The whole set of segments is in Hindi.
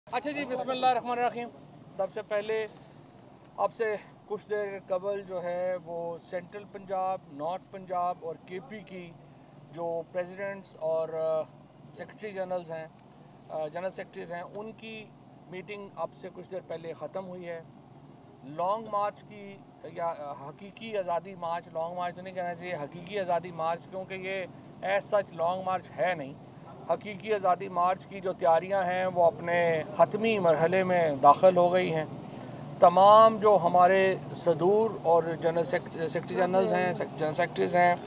अच्छा जी, बिस्मिल्लाहिर्रहमानिर्रहीम। सबसे पहले आपसे कुछ देर कबल जो है वो सेंट्रल पंजाब, नॉर्थ पंजाब और केपी की जो प्रेसिडेंट्स और सेक्रेटरी जनरल्स हैं, जनरल सेक्रेटरीज़ हैं, उनकी मीटिंग आपसे कुछ देर पहले ख़त्म हुई है। लॉन्ग मार्च की या हकीकी आज़ादी मार्च, लॉन्ग मार्च तो नहीं कहना चाहिए, हकीकी आज़ादी मार्च, क्योंकि ये एज सच लॉन्ग मार्च है नहीं। हकीकी आज़ादी मार्च की जो तैयारियां हैं वो अपने ख़त्मी मरहले में दाखिल हो गई हैं। तमाम जो हमारे सदूर और जनरल सेक्रेटरी जनरल्स हैं, जनरल सेक्रेटरीज़ हैं,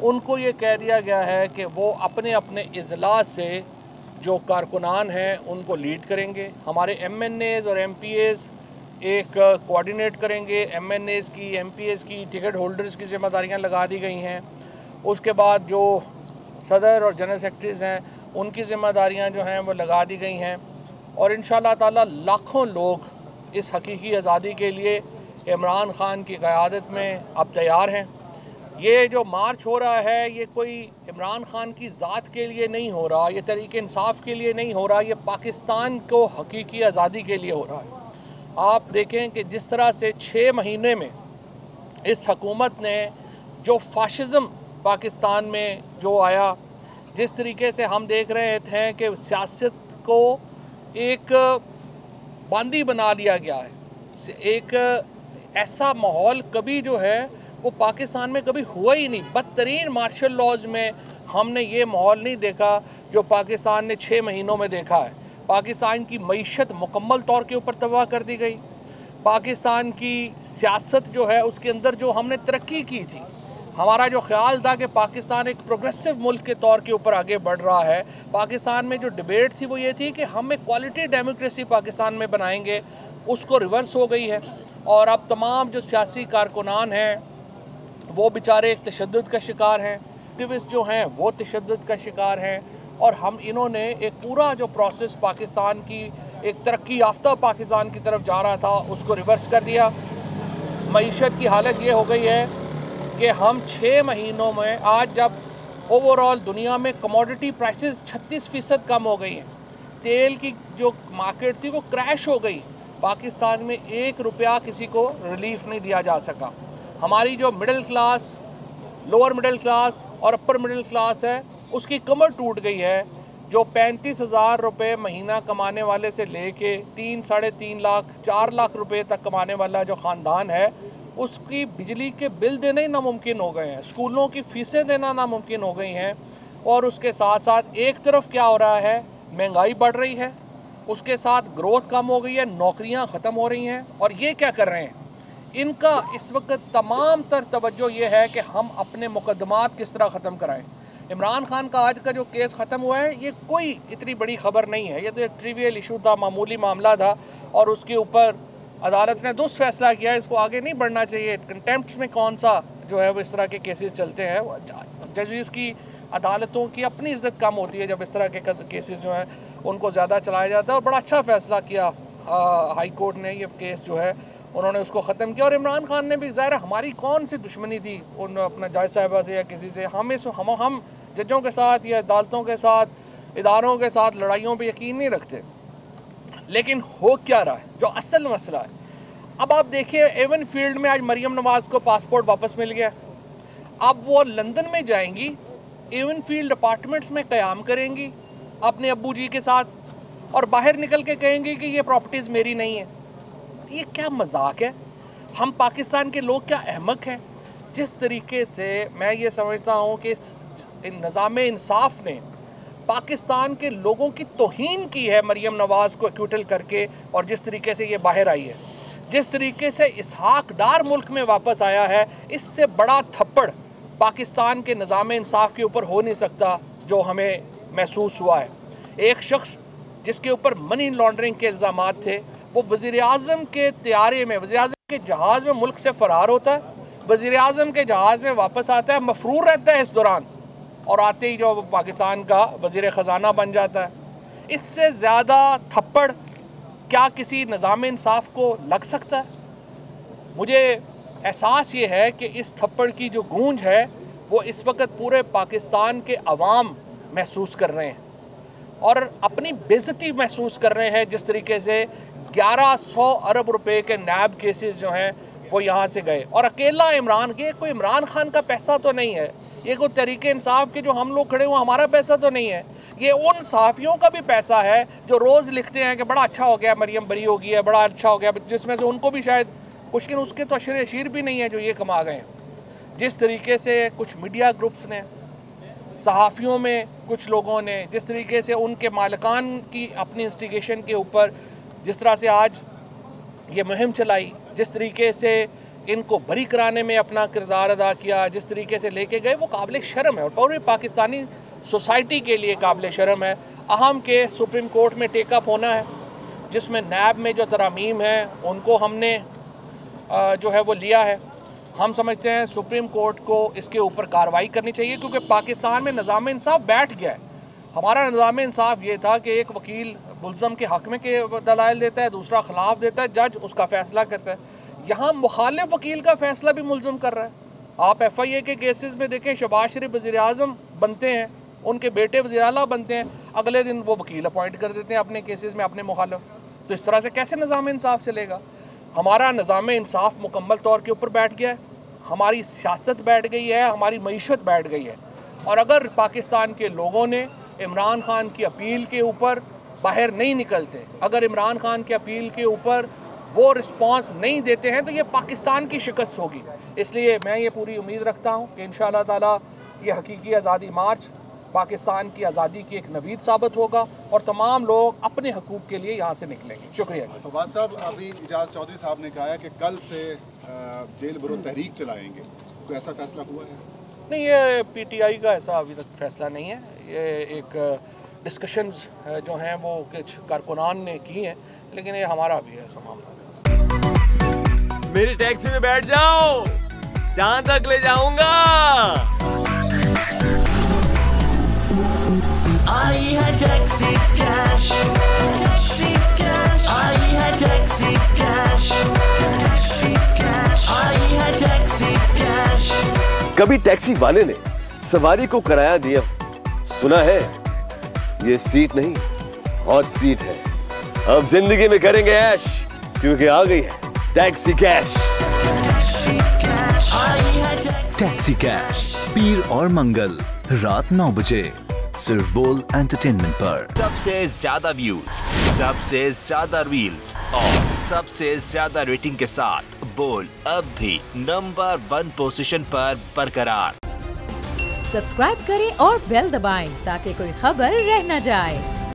उनको ये कह दिया गया है कि वो अपने अपने इजलास से जो कारकुनान हैं उनको लीड करेंगे। हमारे MNAs और MPAs एक कोऑर्डिनेट करेंगे। MNAs की, MPAs की, टिकट होल्डर्स की ज़िम्मेदारियाँ लगा दी गई हैं। उसके बाद जो सदर और जनरल सेक्रेटरीज़ हैं उनकी ज़िम्मेदारियाँ जो हैं वो लगा दी गई हैं। और इंशाअल्लाह ताला लाखों लोग इस हकीकी आज़ादी के लिए इमरान ख़ान की क़यादत में अब तैयार हैं। ये जो मार्च हो रहा है ये कोई इमरान ख़ान की ज़ात के लिए नहीं हो रहा, ये तहरीक इंसाफ के लिए नहीं हो रहा, ये पाकिस्तान को हकीकी आज़ादी के लिए हो रहा है। आप देखें कि जिस तरह से 6 महीने में इस हकूमत ने जो फाशिज़म पाकिस्तान में जो आया, जिस तरीके से हम देख रहे थे कि सियासत को एक बांदी बना लिया गया है, एक ऐसा माहौल कभी जो है वो पाकिस्तान में कभी हुआ ही नहीं। बदतरीन मार्शल लॉज में हमने ये माहौल नहीं देखा जो पाकिस्तान ने 6 महीनों में देखा है। पाकिस्तान की मईशत मुकम्मल तौर के ऊपर तबाह कर दी गई। पाकिस्तान की सियासत जो है उसके अंदर जो हमने तरक्की की थी, हमारा जो ख्याल था कि पाकिस्तान एक प्रोग्रेसिव मुल्क के तौर के ऊपर आगे बढ़ रहा है, पाकिस्तान में जो डिबेट थी वो ये थी कि हम एक क्वालिटी डेमोक्रेसी पाकिस्तान में बनाएंगे, उसको रिवर्स हो गई है। और अब तमाम जो सियासी कारकुनान हैं वो बेचारे एक तशद्दुद का शिकार हैं, एक्टिविस्ट जो हैं वो तशद्दुद का शिकार हैं। और हम इन्होंने एक पूरा जो प्रोसेस पाकिस्तान की एक तरक्की याफ्ता पाकिस्तान की तरफ जा रहा था उसको रिवर्स कर दिया। मईशत की हालत ये हो गई है कि हम 6 महीनों में आज जब ओवरऑल दुनिया में कमोडिटी प्राइसेस 36% कम हो गई हैं, तेल की जो मार्केट थी वो क्रैश हो गई, पाकिस्तान में 1 रुपया किसी को रिलीफ नहीं दिया जा सका। हमारी जो middle class, lower middle class और अपर मिडिल क्लास है उसकी कमर टूट गई है। जो 35,000 रुपये महीना कमाने वाले से लेके 3, साढ़े 3 लाख, 4 लाख रुपए तक कमाने वाला जो ख़ानदान है उसकी बिजली के बिल देने ही नामुमकिन हो गए हैं, स्कूलों की फ़ीसें देना नामुमकिन हो गई हैं। और उसके साथ साथ एक तरफ क्या हो रहा है, महंगाई बढ़ रही है, उसके साथ ग्रोथ कम हो गई है, नौकरियां ख़त्म हो रही हैं। और ये क्या कर रहे हैं, इनका इस वक्त तमाम तर तवज्जो ये है कि हम अपने मुकदमात किस तरह ख़त्म कराएं। इमरान ख़ान का आज का जो केस ख़त्म हुआ है ये कोई इतनी बड़ी ख़बर नहीं है, ये तो एक ट्रिवियल इशू था, मामूली मामला था और उसके ऊपर अदालत ने दुरुस्त फैसला किया, इसको आगे नहीं बढ़ना चाहिए। कंटेम्प्ट में कौन सा जो है वो इस तरह के केसेस चलते हैं, जजेस की, अदालतों की अपनी इज्जत कम होती है जब इस तरह के केसेस जो हैं उनको ज़्यादा चलाया जाता है। और बड़ा अच्छा फ़ैसला किया हाई कोर्ट ने, ये केस जो है उन्होंने उसको ख़त्म किया। और इमरान ख़ान ने भी, ज़ाहिर हमारी कौन सी दुश्मनी थी उन अपना जज साहिबा से या किसी से, हम जजों के साथ या अदालतों के साथ, इदारों के साथ लड़ाइयों पे यकीन नहीं रखते। लेकिन हो क्या रहा है, जो असल मसला है, अब आप देखिए एवन फील्ड में आज मरियम नवाज़ को पासपोर्ट वापस मिल गया। अब वो लंदन में जाएंगी, एवन फील्ड अपार्टमेंट्स में क़याम करेंगी अपने अब्बू जी के साथ, और बाहर निकल के कहेंगी कि ये प्रॉपर्टीज़ मेरी नहीं है। ये क्या मजाक है? हम पाकिस्तान के लोग क्या अहमक हैं? जिस तरीके से मैं ये समझता हूँ कि निज़ाम इंसाफ ने पाकिस्तान के लोगों की तौहीन की है मरियम नवाज़ को एक्यूटल करके, और जिस तरीके से ये बाहर आई है, जिस तरीके से इसहाक डार मुल्क में वापस आया है, इससे बड़ा थप्पड़ पाकिस्तान के निज़ाम इंसाफ के ऊपर हो नहीं सकता जो हमें महसूस हुआ है। एक शख्स जिसके ऊपर मनी लॉन्ड्रिंग के इल्ज़ामात थे, वो वज़ीर-ए-आज़म के तैयारे में, वज़ीर-ए-आज़म के जहाज़ में मुल्क से फ़रार होता है, वज़ीर-ए-आज़म के जहाज़ में वापस आता है, मफरूर रहता है इस दौरान, और आते ही जो पाकिस्तान का वज़ीर ख़जाना बन जाता है। इससे ज़्यादा थप्पड़ क्या किसी निज़ाम इंसाफ को लग सकता है? मुझे एहसास ये है कि इस थप्पड़ की जो गूंज है वो इस वक्त पूरे पाकिस्तान के अवाम महसूस कर रहे हैं। और अपनी बेइज्जती महसूस कर रहे हैं। जिस तरीके से 1100 अरब रुपए के नैब केसेस जो हैं वो यहाँ से गए, और अकेला इमरान के, कोई इमरान खान का पैसा तो नहीं है, ये कोई तहरीके इंसाफ के जो हम लोग खड़े हुए हमारा पैसा तो नहीं है, ये उन सहाफ़ियों का भी पैसा है जो रोज़ लिखते हैं कि बड़ा अच्छा हो गया, मरियम बरी हो गई है, बड़ा अच्छा हो गया, जिसमें से उनको भी शायद कुछ, लेकिन उसके तो अशर भी नहीं है जो ये कमा गए हैं। जिस तरीके से कुछ मीडिया ग्रुप्स ने, सहाफ़ियों में कुछ लोगों ने, जिस तरीके से उनके मालिकान की अपनी इंस्टिगेशन के ऊपर जिस तरह से आज ये मुहिम चलाई, जिस तरीके से इनको बरी कराने में अपना किरदार अदा किया, जिस तरीके से लेके गए, वो काबिल शर्म है और पूरी पाकिस्तानी सोसाइटी के लिए काबिल शर्म है। अहम के सुप्रीम कोर्ट में टेकअप होना है, जिसमें नैब में जो तरामीम है उनको हमने जो है वो लिया है। हम समझते हैं सुप्रीम कोर्ट को इसके ऊपर कार्रवाई करनी चाहिए, क्योंकि पाकिस्तान में निज़ाम इंसाफ बैठ गया है। हमारा निज़ाम इंसाफ ये था कि एक वकील मुल्ज़म के हक़ में के दलाइल देता है, दूसरा ख़िलाफ़ देता है, जज उसका फ़ैसला करता है। यहाँ मुखालिफ वकील का फ़ैसला भी मुल्ज़म कर रहा है। आप FIA के केसेस में देखें, शहबाज शरीफ वज़ीर-ए-आज़म बनते हैं, उनके बेटे वज़ीर आला बनते हैं, अगले दिन वो वकील अपॉइंट कर देते हैं अपने केसेस में अपने मुखालिफ। तो इस तरह से कैसे निज़ाम इंसाफ चलेगा? हमारा निज़ाम इंसाफ मुकम्मल तौर के ऊपर बैठ गया है, हमारी सियासत बैठ गई है, हमारी मईशत बैठ गई है। और अगर पाकिस्तान के लोगों ने इमरान खान की अपील के ऊपर बाहर नहीं निकलते, अगर इमरान खान की अपील के ऊपर वो रिस्पांस नहीं देते हैं, तो ये पाकिस्तान की शिकस्त होगी। इसलिए मैं ये पूरी उम्मीद रखता हूँ कि इंशाअल्लाह ताला ये हकीकी आज़ादी मार्च पाकिस्तान की आज़ादी की एक नवीद साबित होगा और तमाम लोग अपने हकूक़ के लिए यहाँ से निकलेंगे। शुक्रिया। फवाद साहब, अभी इजाज़ चौधरी साहब ने कहा है कि कल से जेल भरो तहरीक चलाएंगे, तो ऐसा फैसला हुआ है? नहीं, ये PTI का ऐसा अभी तक फैसला नहीं है। ये एक डिस्कशंस जो हैं वो कुछ कारकुनान ने की हैं, लेकिन ये हमारा भी है ऐसा मामला। मेरी टैक्सी में बैठ जाओ, जहाँ तक ले जाऊंगा। आई है टैक्सी कैश, टैक्सी कैश, आई है टैक्सी कैश, टैक्सी कैश, आई है टैक्सी कैश। कभी टैक्सी वाले ने सवारी को किराया दिया, सुना है? ये सीट नहीं, हॉट सीट है। अब जिंदगी में करेंगे ऐश, क्योंकि आ गई है टैक्सी कैश। टैक्सी कैश, पीर और मंगल रात 9 बजे सिर्फ बोल एंटरटेनमेंट पर। सबसे ज्यादा व्यूज, सबसे ज्यादा रील्स और सबसे ज्यादा रेटिंग के साथ बोल अब भी नंबर 1 पोजीशन पर बरकरार। सब्सक्राइब करें और बेल दबाएं ताकि कोई खबर रह न जाए।